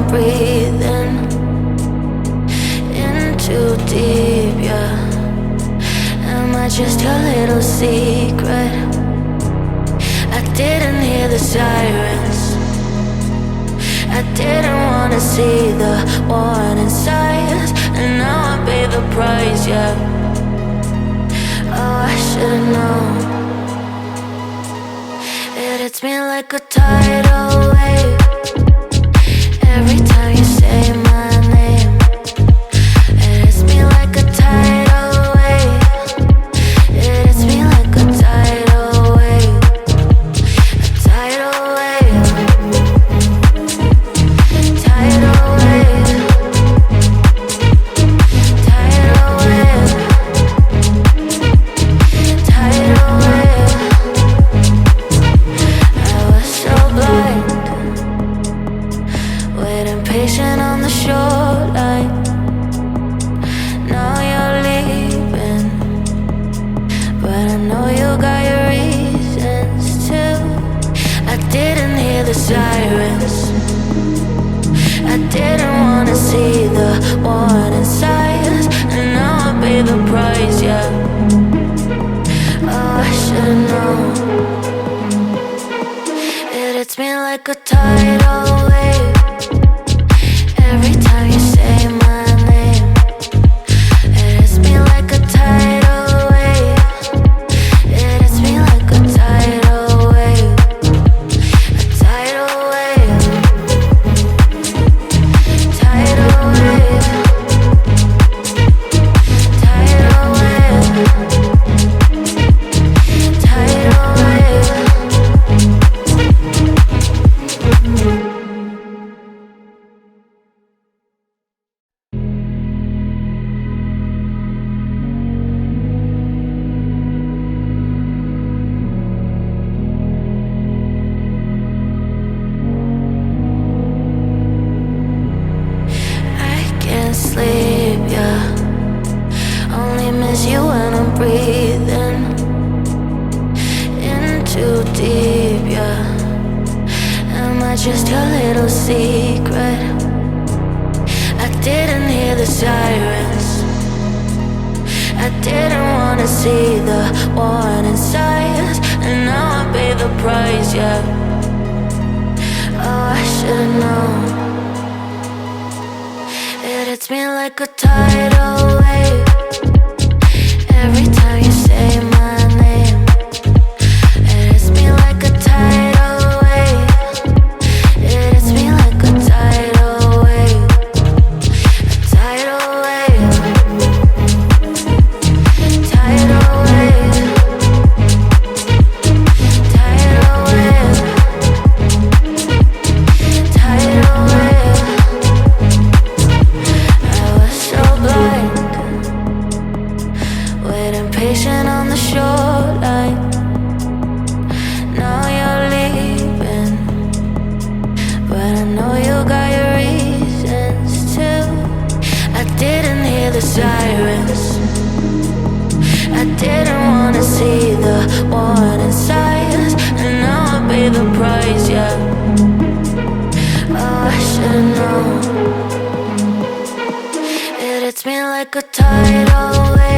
breathing in too deep, yeah. Am I just your little secret? I didn't hear the sirens, I didn't wanna see the warning signs, and now I pay the price, yeah. Oh, I should've known. It hits me like a tidal wave every time you say my name. It hits me like a tidal wave. It hits me like a tidal wave. A tidal wave. Tidal wave. Tidal wave. Tidal wave. I was so blind, waiting patient on the shoreline. Now you're leaving, but I know you got your reasons too. I didn't hear the sirens, I didn't wanna see the warning signs, and now I pay the price, yeah. Oh, I should've known. It hits me like a tidal wave every time you say my name. It hits me like a tidal wave. It hits me like a tidal wave. A tidal wave. Tidal wave. Tidal wave. Tidal wave. I can't sleep, yeah. Only miss you when I'm breathing in too deep, yeah. Am I just your little secret? I didn't hear the sirens, I didn't wanna see the warning signs, and now I pay the price, yeah. Oh, I should've known. It hits me like a tidal wave every time you say my name. It hits me like a tidal wave. It hits me like a tidal wave. A tidal wave. Tidal wave. Tidal wave. Tidal wave. I was so blind, waiting patient on the shoreline. Now you're leaving, but I know you got your reasons too. I didn't hear the sirens, I didn't wanna see the warning signs, and now I pay the price, yeah. Oh, I should've known. It hits me like a tidal wave